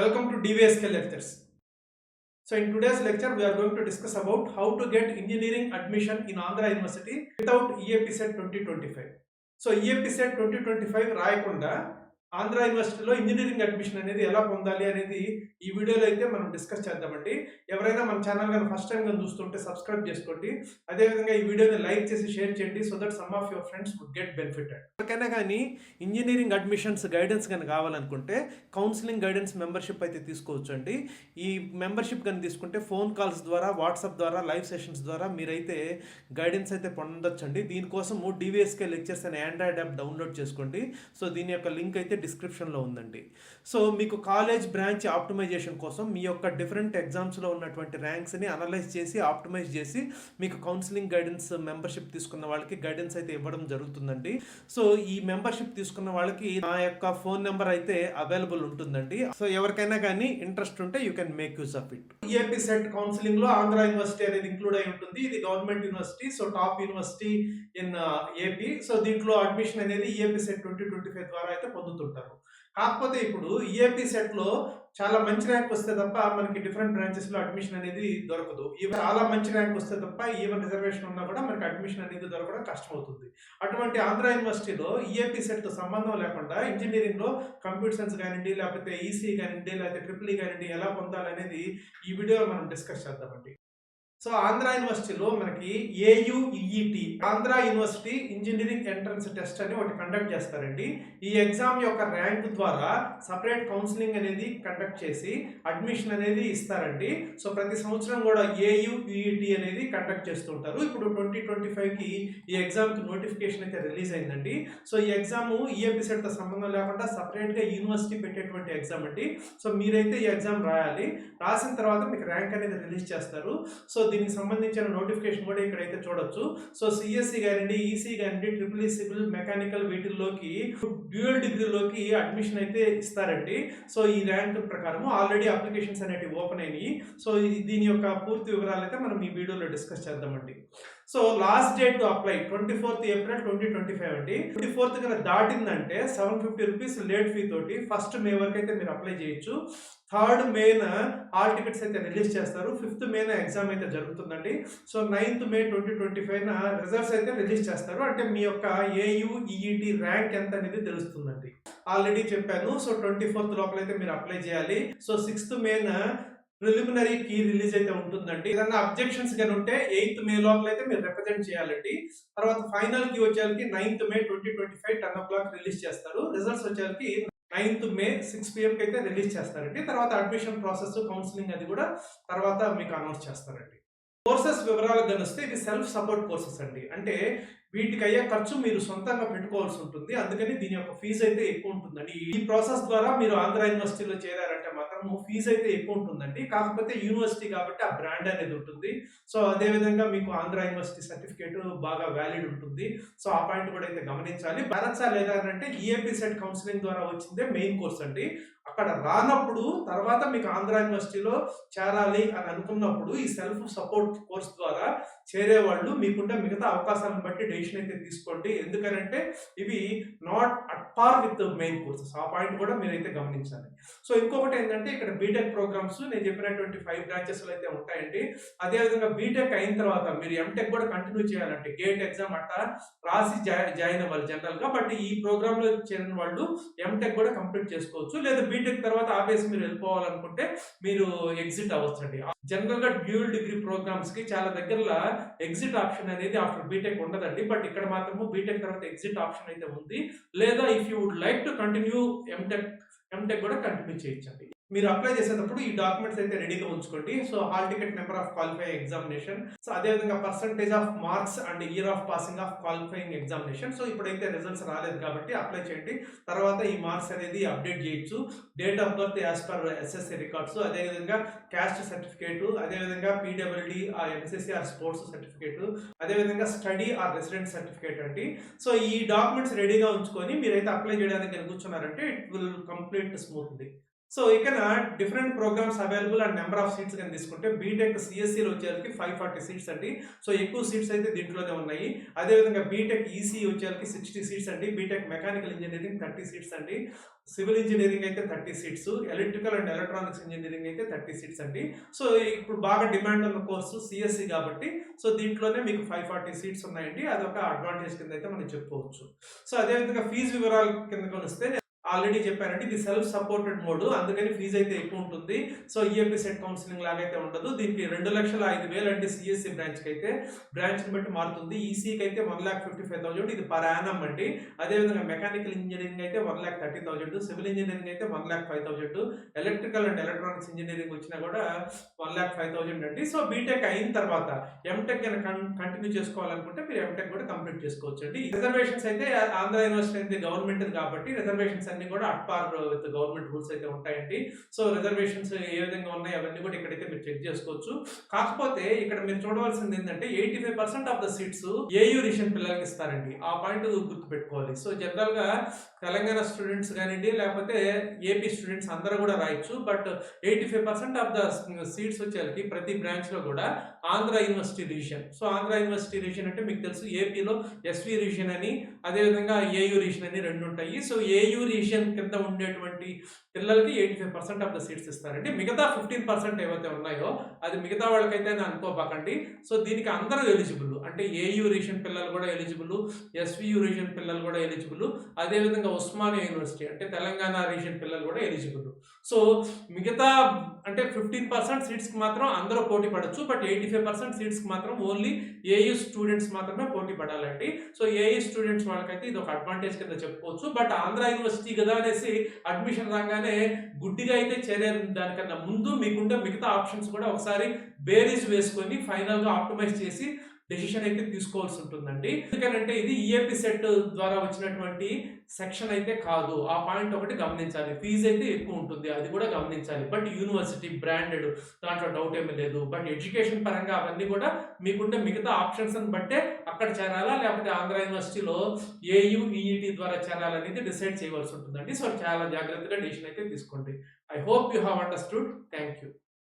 Welcome to DVSK lectures. So in today's lecture, we are going to discuss about how to get engineering admission in Andhra University without EAP Set 2025. So EAP Set 2025 రాయకుండా ఆంధ్ర యూనివర్సిటీలో engineering admission అనేది ఎలా పొందాలి అనేది ఈ వీడియోలో అయితే మనం డిస్కస్ చేద్దామండి. ఎవరైనా మన ఛానల్ కానీ ఫస్ట్ టైం కానీ చూస్తుంటే సబ్స్క్రైబ్ చేసుకోండి. అదేవిధంగా ఈ వీడియోని లైక్ చేసి షేర్ చేయండి so that some of your friends would get benefited. ఎవరికైనా కానీ ఇంజనీరింగ్ అడ్మిషన్స్ గైడెన్స్ కానీ కావాలనుకుంటే కౌన్సిలింగ్ గైడెన్స్ మెంబర్షిప్ అయితే తీసుకోవచ్చు అండి. ఈ మెంబర్షిప్ కానీ తీసుకుంటే ఫోన్ కాల్స్ ద్వారా, వాట్సాప్ ద్వారా, లైవ్ సెషన్స్ ద్వారా మీరైతే గైడెన్స్ అయితే పొందొచ్చండి. దీనికోసము డివిఎస్కే లెక్చర్స్ అనే ఆండ్రాయిడ్ యాప్ డౌన్లోడ్ చేసుకోండి. సో దీని యొక్క లింక్ అయితే డిస్క్రిప్షన్లో ఉందండి. సో మీకు కాలేజ్ బ్రాంచ్ ఆప్టిమైజేషన్ కోసం మీ యొక్క డిఫరెంట్ ఎగ్జామ్స్లో ఉన్నటువంటి ర్యాంక్స్ని అనలైజ్ చేసి ఆప్టిమైజ్ చేసి మీకు కౌన్సిలింగ్ గైడెన్స్ మెంబర్షిప్ తీసుకున్న వాళ్ళకి గైడెన్స్ అయితే ఇవ్వడం జరుగుతుందండి. సో ఈ మెంబర్షిప్ తీసుకున్న వాళ్ళకి నా యొక్క ఫోన్ నెంబర్ అయితే అవైలబుల్ ఉంటుందండి. సో ఎవరికైనా కానీ ఇంట్రెస్ట్ ఉంటే you can make use of it. EAP set counselling లో ఆంధ్ర యూనివర్సిటీ అనేది ఇంక్లూడ్ అయి ఉంటుంది. ఇది government university, so top university in AP. So దీంట్లో అడ్మిషన్ అనేది ఈఏపీ సెట్ 2025 ద్వారా అయితే పొందుతుంటారు. కాకపోతే ఇప్పుడు ఈఏపీ సెట్ లో చాలా మంచి ర్యాంక్ వస్తే తప్ప మనకి డిఫరెంట్ బ్రాంచెస్ లో అడ్మిషన్ అనేది దొరకదు. ఈవెన్ చాలా మంచి ర్యాంక్ వస్తే తప్ప ఈవెన్ రిజర్వేషన్ ఉన్నా కూడా మనకి అడ్మిషన్ అనేది దొరకడం కష్టం అవుతుంది. అటువంటి ఆంధ్ర యూనివర్సిటీలో ఈఏపీ సెట్ తో సంబంధం లేకుండా ఇంజనీరింగ్ లో కంప్యూటర్ సైన్స్ కానివ్వండి, లేకపోతే ఈసీ కానివ్వండి, లేకపోతే ట్రిపుల్ ఈ కానివ్వండి ఎలా పొందాలనేది ఈ వీడియోలో మనం డిస్కస్ చేద్దామండి. సో ఆంధ్ర యూనివర్సిటీలో మనకి AUEET Andhra university engineering entrance test అని ఒకటి కండక్ట్ చేస్తారండి. ఈ ఎగ్జామ్ యొక్క ర్యాంక్ ద్వారా సపరేట్ కౌన్సిలింగ్ అనేది కండక్ట్ చేసి అడ్మిషన్ అనేది ఇస్తారండి. సో ప్రతి సంవత్సరం కూడా ఏయుఈఈటి అనేది కండక్ట్ చేస్తుంటారు. ఇప్పుడు 2025కి ఈ ఎగ్జామ్కి నోటిఫికేషన్ అయితే రిలీజ్ అయిందండి. సో ఈ ఎగ్జామ్ ఈఏపీ సెట్తో సంబంధం లేకుండా సపరేట్గా యూనివర్సిటీ పెట్టేటువంటి ఎగ్జామ్ అండి. సో మీరైతే ఈ ఎగ్జామ్ రాయాలి. రాసిన తర్వాత మీకు ర్యాంక్ అనేది రిలీజ్ చేస్తారు. సో దీనికి సంబంధించిన నోటిఫికేషన్ కూడా ఇక్కడైతే చూడొచ్చు. సో సిఎస్సి కానివ్వండి, ఈసీ కానివ్వండి, ట్రిపుల్ ఈ సివిల్, మెకానికల్ వీటిల్లోకి డ్యూయల్ డిగ్రీలోకి అడ్మిషన్ అయితే ఇస్తారండి. సో ఈ ర్యాంక్ ప్రకారం ఆల్రెడీ అప్లికేషన్స్ అనేవి ఓపెన్ అయినాయి. సో దీని యొక్క పూర్తి వివరాలు అయితే మనం ఈ వీడియోలో డిస్కస్ చేద్దామండి. So last date to apply 24th April 2025 అండి. 24th కన్నా దాటిందంటే 750 రూపీస్ లేట్ ఫీ తోటి 1st May వరకు అయితే మీరు అప్లై చేయొచ్చు. 3rd May హాల్ టికెట్స్ అయితే రిలీజ్ చేస్తారు. 5th May ఎగ్జామ్ అయితే జరుగుతుందండి. సో 9th May 2025 రిజల్ట్స్ అయితే రిలీజ్ చేస్తారు. అంటే మీ యొక్క ఏయుఈఈటి ర్యాంక్ ఎంత అనేది తెలుస్తుందండి. ఆల్రెడీ చెప్పాను. సో 24th లోపల అయితే మీరు అప్లై చేయాలి. So 6th May preliminary key release అయితే ఉంటుందండి. ఏదైనా అబ్జెక్షన్స్ కానీ ఉంటే 8th May లోపల అయితే మీరు రిప్రజెంట్ చేయాలండి. తర్వాత ఫైనల్ కీ వచ్చేసరికి 9th May 2025 10 o'clock రిలీజ్ చేస్తారు. రిజల్ట్స్ వచ్చేసరికి 9th May 6 PM కి అయితే రిలీజ్ చేస్తారండి. తర్వాత అడ్మిషన్ ప్రాసెస్, కౌన్సిలింగ్ అది కూడా తర్వాత మీకు అనౌన్స్ చేస్తారండి. కోర్సెస్ వివరాలకు గనిస్తే ఇవి సెల్ఫ్ సపోర్ట్ కోర్సెస్ అండి. అంటే వీటికి అయ్యే ఖర్చు మీరు సొంతంగా పెట్టుకోవాల్సి ఉంటుంది. అందుకని దీని యొక్క ఫీజు అయితే ఎక్కువ ఉంటుందండి. ఈ ప్రాసెస్ ద్వారా మీరు ఆంధ్ర యూనివర్సిటీలో చేరారంటే మాత్రం ఫీజు అయితే ఎక్కువ ఉంటుందండి. కాకపోతే యూనివర్సిటీ కాబట్టి ఆ బ్రాండ్ అనేది ఉంటుంది. సో అదే విధంగా మీకు ఆంధ్ర యూనివర్సిటీ సర్టిఫికేట్ బాగా వ్యాలిడ్ ఉంటుంది. సో ఆ పాయింట్ కూడా అయితే గమనించాలి. బ్యాలెన్సా లేదా అంటే ఈఏపీ సెట్ కౌన్సిలింగ్ ద్వారా వచ్చిందే మెయిన్ కోర్స్ అండి. అక్కడ రానప్పుడు తర్వాత మీకు ఆంధ్ర యూనివర్సిటీలో చేరాలి అని అనుకున్నప్పుడు ఈ సెల్ఫ్ సపోర్ట్ కోర్స్ ద్వారా చేరేవాళ్ళు మీకుంటే మిగతా అవకాశాలను బట్టి డెసిషన్ అయితే తీసుకోండి. ఎందుకంటే ఇవి not at par with main courses. ఆ పాయింట్ కూడా మీరైతే గమనించాలి. సో ఇంకొకటి ఏంటంటే ఇక్కడ బీటెక్ ప్రోగ్రామ్స్ నేను చెప్పినటువంటి 5 బ్రాంచెస్ అయితే ఉంటాయండి. అదేవిధంగా బీటెక్ అయిన తర్వాత మీరు ఎంటెక్ కూడా కంటిన్యూ చేయాలంటే గేట్ ఎగ్జామ్ అట్లా రాసి జాయిన్ అవ్వాలి జనరల్ గా. బట్ ఈ ప్రోగ్రామ్ లో చేరిన వాళ్ళు ఎంటెక్ కూడా కంప్లీట్ చేసుకోవచ్చు. లేదా బీటెక్ తర్వాత ఆపేసి మీరు వెళ్ళిపోవాలనుకుంటే మీరు ఎగ్జిట్ అవ్వచ్చండి. జనరల్ గా డ్యూయల్ డిగ్రీ ప్రోగ్రామ్స్ కి చాలా దగ్గరలో ఎగ్జిట్ ఆప్షన్ అనేది ఆఫ్టర్ బీటెక్ ఉండదండి. బట్ ఇక్కడ మాత్రము బీటెక్ తర్వాత ఎగ్జిట్ ఆప్షన్ అయితే ఉంది. లేదా if you would like to continue MTech కూడా కంటిన్యూ చేయొచ్చండి. మీరు అప్లై చేసేటప్పుడు ఈ డాక్యుమెంట్స్ అయితే రెడీగా ఉంచుకోండి. So hall ticket, number of qualifying examination, so అదేవిధంగా percentage of marks and year of passing of qualifying examination. So ఇప్పుడైతే రిజల్ట్స్ రాలేదు కాబట్టి అప్లై చేయండి. తర్వాత ఈ మార్క్స్ అనేది అప్డేట్ చేయొచ్చు. Date of birth as per SSC records, అదేవిధంగా క్యాస్ట్ సర్టిఫికేట్, అదేవిధంగా PWD NCC or sports certificate, అదేవిధంగా స్టడీ ఆర్ రెసిడెంట్ సర్టిఫికేట్ అండి. సో ఈ డాక్యుమెంట్స్ రెడీగా ఉంచుకొని మీరైతే అప్లై చేయడానికి కూర్చున్నారంటే it will complete smoothly. So ఇక్కడ different programmes available and number of seats కానీ తీసుకుంటే బీటెక్ సిఎస్సిలో వచ్చేసరికి 540 సీట్స్ అండి. సో ఎక్కువ సీట్స్ అయితే దీంట్లోనే ఉన్నాయి. అదేవిధంగా బీటెక్ ఈసీ వచ్చేసరికి 60 సీట్స్ అండి. బీటెక్ మెకానికల్ ఇంజనీరింగ్ 30 సీట్స్ అండి. సివిల్ ఇంజనీరింగ్ అయితే 30 seats, electrical and electronics engineering అయితే 30 సీట్స్ అండి. సో ఇప్పుడు బాగా డిమాండ్ ఉన్న కోర్సు సిఎస్సి కాబట్టి సో దీంట్లోనే మీకు 540 సీట్స్ ఉన్నాయండి. అదొక అడ్వాంటేజ్ కింద అయితే మనం చెప్పుకోవచ్చు. సో అదేవిధంగా ఫీజు వివరాల కింద వస్తే ఆల్రెడీ చెప్పానంటే ఇది సెల్ఫ్ సపోర్టెడ్ మోడ్, అందుకని ఫీజు అయితే ఎక్కువ ఉంటుంది. సో ఈఏపీ సెట్ కౌన్సిలింగ్ లాగా అయితే ఉండదు. దీనికి 2,05,000 అంటే సిఎస్సి బ్రాంచ్కి అయితే బ్రాంచ్ని బట్టి మారుతుంది. ఈసీకి అయితే 1,55,000 ఇది పర్ యానం అండి. అదేవిధంగా మెకానికల్ ఇంజనీరింగ్ అయితే 1,30,000, సివిల్ ఇంజనీరింగ్ అయితే 1,05,000, ఎలక్ట్రికల్ అండ్ ఎలక్ట్రానిక్స్ ఇంజనీరింగ్ వచ్చినా కూడా 1,05,000 అండి. సో బీటెక్ అయిన తర్వాత ఎంటెక్ కంటిన్యూ చేసుకోవాలనుకుంటే మీరు ఎంటెక్ కూడా కంప్లీట్ చేసుకోవచ్చు అండి. రిజర్వేషన్స్ అయితే ఆంధ్ర యూనివర్సిటీ అయితే గవర్నమెంట్ కాబట్టి రిజర్వేషన్స్ అన్ని కూడా at par with government rules అయితే ఉంటాయండి. సో రిజర్వేషన్స్ ఏ విధంగా ఉన్నాయి అవన్నీ కూడా ఇక్కడైతే మీరు చెక్ చేసుకోవచ్చు. కాకపోతే ఇక్కడ మీరు చూడవలసింది ఏంటంటే 85% of the seats AU reason పిల్లలకి ఇస్తారండి. ఆ పాయింట్ గుర్తుపెట్టుకోవాలి. సో జనరల్ గా తెలంగాణ స్టూడెంట్స్ కానివ్వండి లేకపోతే ఏపీ స్టూడెంట్స్ అందరూ కూడా రాయొచ్చు. బట్ 85% ఆఫ్ ద సీట్స్ వచ్చేసరికి ప్రతి బ్రాంచ్ లో కూడా Andhra university reason. So Andhra university reason అంటే మీకు తెలుసు ఏపీలో ఎస్వి రీజన్ అని అదేవిధంగా ఏయూ రీజన్ అని రెండు ఉంటాయి. సో ఏయూ రీజన్ కింద ఉండేటువంటి పిల్లలకి 85% ఆఫ్ ద సీట్స్ ఇస్తారండి. మిగతా 15% ఏవైతే ఉన్నాయో అది మిగతా వాళ్ళకైతే అనుకోబాకండి. సో దీనికి అందరూ ఎలిజిబుల్, అంటే ఏయూ రీజన్ పిల్లలు కూడా ఎలిజిబుల్, ఎస్వియు రీజన్ పిల్లలు కూడా ఎలిజిబుల్, అదేవిధంగా ఉస్మానియా యూనివర్సిటీ అంటే తెలంగాణ రీజన్ పిల్లలు కూడా ఎలిజిబుల్. సో మిగతా అంటే 15% సీట్స్కి మాత్రం అందరూ పోటీ పడవచ్చు. బట్ 85% సీట్స్కి మాత్రం ఓన్లీ ఏయూ స్టూడెంట్స్ మాత్రమే పోటీ పడాలండి. సో ఏయూ స్టూడెంట్స్ వాళ్ళకైతే ఇది ఒక అడ్వాంటేజ్ కింద చెప్పుకోవచ్చు. బట్ ఆంధ్ర యూనివర్సిటీ కదా అనేసి అడ్మిషన్ రాగానే గుడ్డిగా అయితే చేరే దానికన్నా ముందు మీకుంటే మిగతా ఆప్షన్స్ కూడా ఒకసారి బేరీజ్ వేసుకొని ఫైనల్గా ఆప్టిమైజ్ చేసి డెసిషన్ అయితే తీసుకోవాల్సి ఉంటుందండి. ఎందుకంటే ఇది ఈఏపీ సెట్ ద్వారా వచ్చినటువంటి సెక్షన్ అయితే కాదు. ఆ పాయింట్ ఒకటి గమనించాలి. ఫీజు అయితే ఎక్కువ ఉంటుంది, అది కూడా గమనించాలి. బట్ యూనివర్సిటీ బ్రాండెడ్, దాంట్లో డౌట్ ఏమీ లేదు. బట్ ఎడ్యుకేషన్ పరంగా అవన్నీ కూడా మీకుంటే మిగతా ఆప్షన్స్ బట్టే అక్కడ చేరాలా లేకపోతే ఆంధ్ర యూనివర్సిటీలో ఏయూ ఈఈటీ ద్వారా చేరాలనేది డిసైడ్ చేయవలసి ఉంటుందండి. సో చాలా జాగ్రత్తగా డెసిషన్ అయితే తీసుకోండి. I hope you have understood. Thank you.